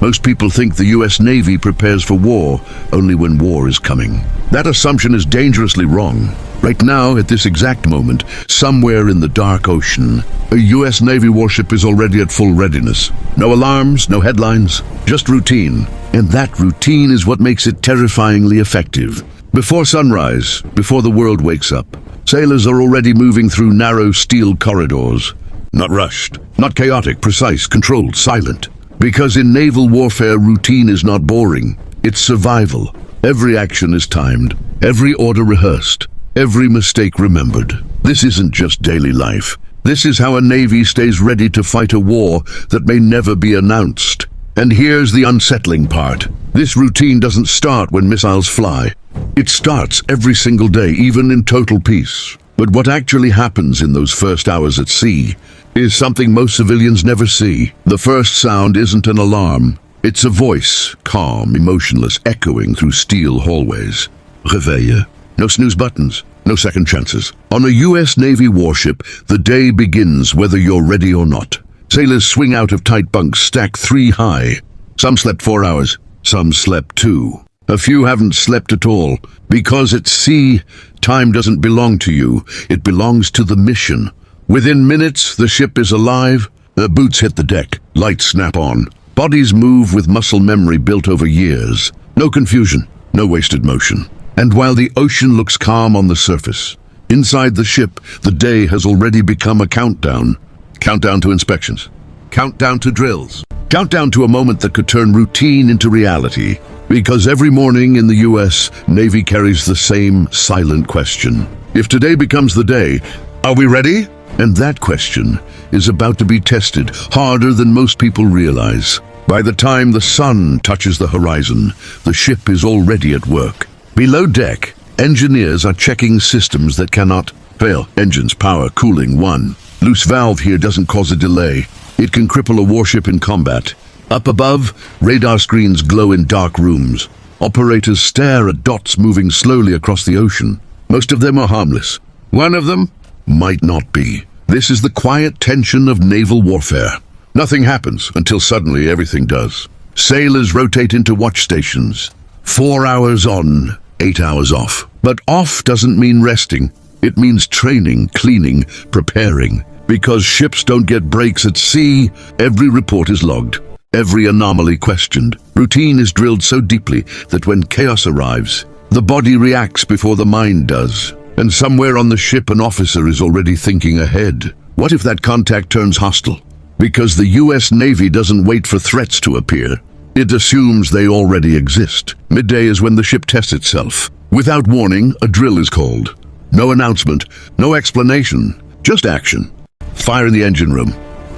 Most people think the US Navy prepares for war only when war is coming. That assumption is dangerously wrong. Right now, at this exact moment, somewhere in the dark ocean, a US Navy warship is already at full readiness. No alarms, no headlines, just routine. And that routine is what makes it terrifyingly effective. Before sunrise, before the world wakes up, sailors are already moving through narrow steel corridors. Not rushed, not chaotic, precise, controlled, silent. Because in naval warfare, routine is not boring. It's survival. Every action is timed, every order rehearsed, every mistake remembered. This isn't just daily life. This is how a navy stays ready to fight a war that may never be announced. And here's the unsettling part. This routine doesn't start when missiles fly. It starts every single day, even in total peace. But what actually happens in those first hours at sea is something most civilians never see. The first sound isn't an alarm. It's a voice, calm, emotionless, echoing through steel hallways. Réveille. No snooze buttons, no second chances. On a US Navy warship, the day begins whether you're ready or not. Sailors swing out of tight bunks stacked 3 high. Some slept 4 hours, some slept 2. A few haven't slept at all, because at sea, time doesn't belong to you, it belongs to the mission. Within minutes, the ship is alive, boots hit the deck, lights snap on. Bodies move with muscle memory built over years. No confusion, no wasted motion. And while the ocean looks calm on the surface, inside the ship, the day has already become a countdown. Countdown to inspections. Countdown to drills. Countdown to a moment that could turn routine into reality. Because every morning in the US, Navy carries the same silent question. If today becomes the day, are we ready? And that question is about to be tested harder than most people realize. By the time the sun touches the horizon, the ship is already at work. Below deck, engineers are checking systems that cannot fail. Engines, power, cooling, 1. Loose valve here doesn't cause a delay. It can cripple a warship in combat. Up above, radar screens glow in dark rooms. Operators stare at dots moving slowly across the ocean. Most of them are harmless. One of them might not be. This is the quiet tension of naval warfare. Nothing happens until suddenly everything does. Sailors rotate into watch stations. 4 hours on, 8 hours off. But off doesn't mean resting. It means training, cleaning, preparing. Because ships don't get breaks at sea, every report is logged. Every anomaly questioned. Routine is drilled so deeply that when chaos arrives, the body reacts before the mind does. And somewhere on the ship, an officer is already thinking ahead. What if that contact turns hostile? Because the US Navy doesn't wait for threats to appear. It assumes they already exist. Midday is when the ship tests itself. Without warning, a drill is called. No announcement, no explanation, just action. Fire in the engine room.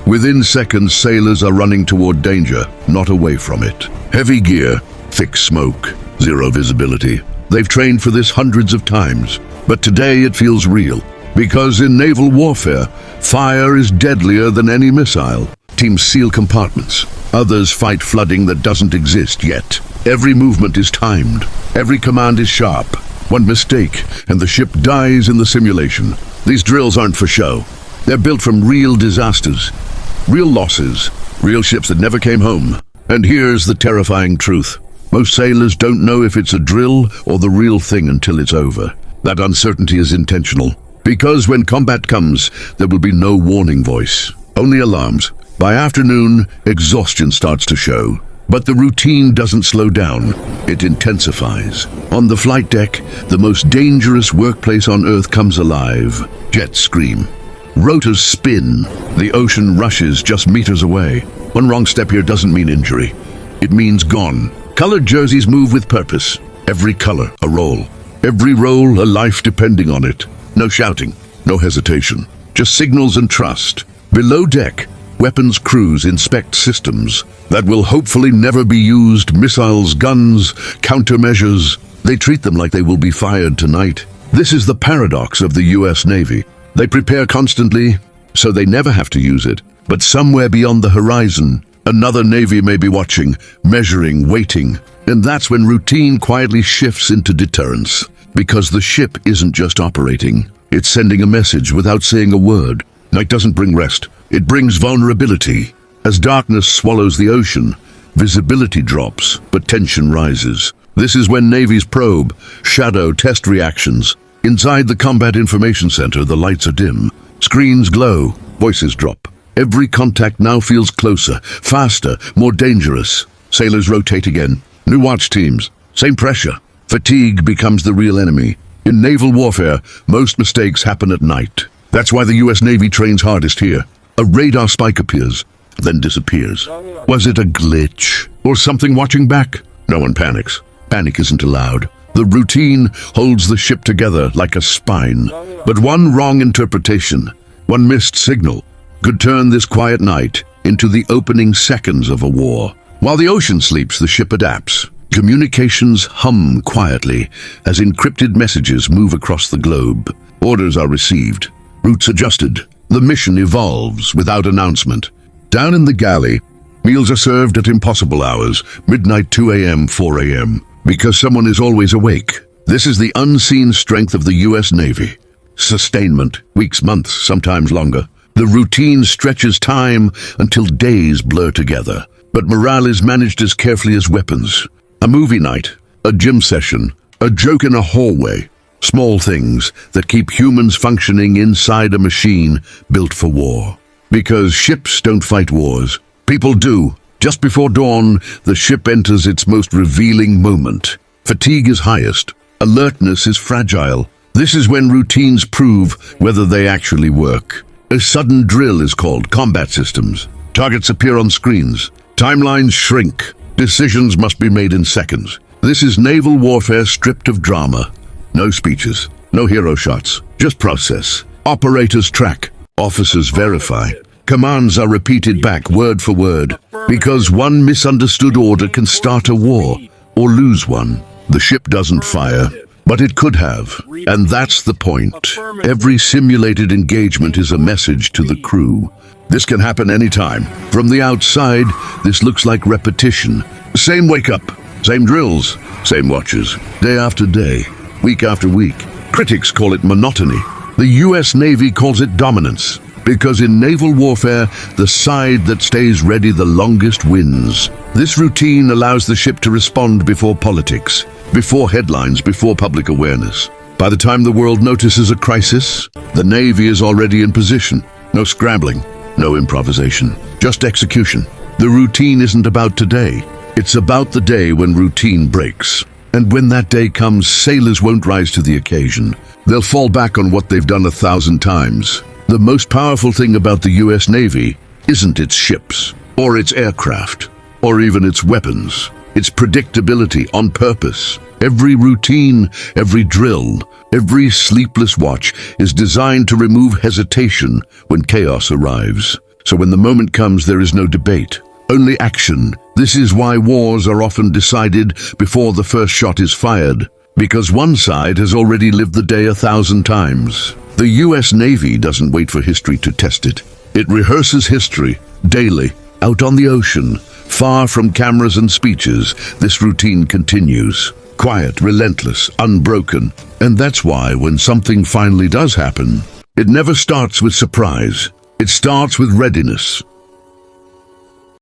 Within seconds, sailors are running toward danger, not away from it. Heavy gear, thick smoke, zero visibility. They've trained for this hundreds of times. But today it feels real, because in naval warfare, fire is deadlier than any missile. Teams seal compartments. Others fight flooding that doesn't exist yet. Every movement is timed. Every command is sharp. One mistake, and the ship dies in the simulation. These drills aren't for show. They're built from real disasters, real losses, real ships that never came home. And here's the terrifying truth. Most sailors don't know if it's a drill or the real thing until it's over. That uncertainty is intentional, because when combat comes, there will be no warning voice, only alarms. By afternoon, exhaustion starts to show. But the routine doesn't slow down, it intensifies. On the flight deck, the most dangerous workplace on Earth comes alive. Jets scream. Rotors spin. The ocean rushes just meters away. One wrong step here doesn't mean injury. It means gone. Colored jerseys move with purpose. Every color, a role. Every role, a life depending on it. No shouting, no hesitation. Just signals and trust. Below deck, weapons crews inspect systems that will hopefully never be used. Missiles, guns, countermeasures. They treat them like they will be fired tonight. This is the paradox of the US Navy. They prepare constantly, so they never have to use it. But somewhere beyond the horizon, another Navy may be watching, measuring, waiting. And that's when routine quietly shifts into deterrence. Because the ship isn't just operating, it's sending a message without saying a word. Night doesn't bring rest, it brings vulnerability. As darkness swallows the ocean, Visibility drops, but tension rises. This is when Navy's probe, Shadow, test reactions. Inside the Combat Information Center, the lights are dim. Screens glow, voices drop. Every contact now feels closer, faster, more dangerous. Sailors rotate again. New watch teams. Same pressure. Fatigue becomes the real enemy. In naval warfare, most mistakes happen at night. That's why the US Navy trains hardest here. A radar spike appears, then disappears. Was it a glitch? Or something watching back? No one panics. Panic isn't allowed. The routine holds the ship together like a spine. But one wrong interpretation, one missed signal, could turn this quiet night into the opening seconds of a war. While the ocean sleeps, the ship adapts. Communications hum quietly as encrypted messages move across the globe. Orders are received, routes adjusted. The mission evolves without announcement. Down in the galley, meals are served at impossible hours, midnight, 2 a.m., 4 a.m., because someone is always awake. This is the unseen strength of the US Navy. Sustainment, weeks, months, sometimes longer. The routine stretches time until days blur together. But morale is managed as carefully as weapons. A movie night, a gym session, a joke in a hallway. Small things that keep humans functioning inside a machine built for war. Because ships don't fight wars. People do. Just before dawn, the ship enters its most revealing moment. Fatigue is highest. Alertness is fragile. This is when routines prove whether they actually work. A sudden drill is called combat systems. Targets appear on screens. Timelines shrink. Decisions must be made in seconds. This is naval warfare stripped of drama. No speeches, no hero shots, just process. Operators track, officers verify. Commands are repeated back word for word, because one misunderstood order can start a war or lose one. The ship doesn't fire, but it could have, and that's the point. Every simulated engagement is a message to the crew. This can happen anytime. From the outside, this looks like repetition. Same wake up, same drills, same watches, day after day, week after week. Critics call it monotony. The US Navy calls it dominance. Because in naval warfare, the side that stays ready the longest wins. This routine allows the ship to respond before politics, before headlines, before public awareness. By the time the world notices a crisis, the Navy is already in position. No scrambling, no improvisation, just execution. The routine isn't about today. It's about the day when routine breaks. And when that day comes, sailors won't rise to the occasion. They'll fall back on what they've done 1,000 times. The most powerful thing about the US Navy isn't its ships, or its aircraft, or even its weapons. It's predictability on purpose. Every routine, every drill, every sleepless watch is designed to remove hesitation when chaos arrives. So when the moment comes, there is no debate, only action. This is why wars are often decided before the first shot is fired, because one side has already lived the day 1,000 times. The US Navy doesn't wait for history to test it. It rehearses history daily, out on the ocean, far from cameras and speeches. This routine continues. Quiet, relentless, unbroken. And that's why when something finally does happen, it never starts with surprise. It starts with readiness.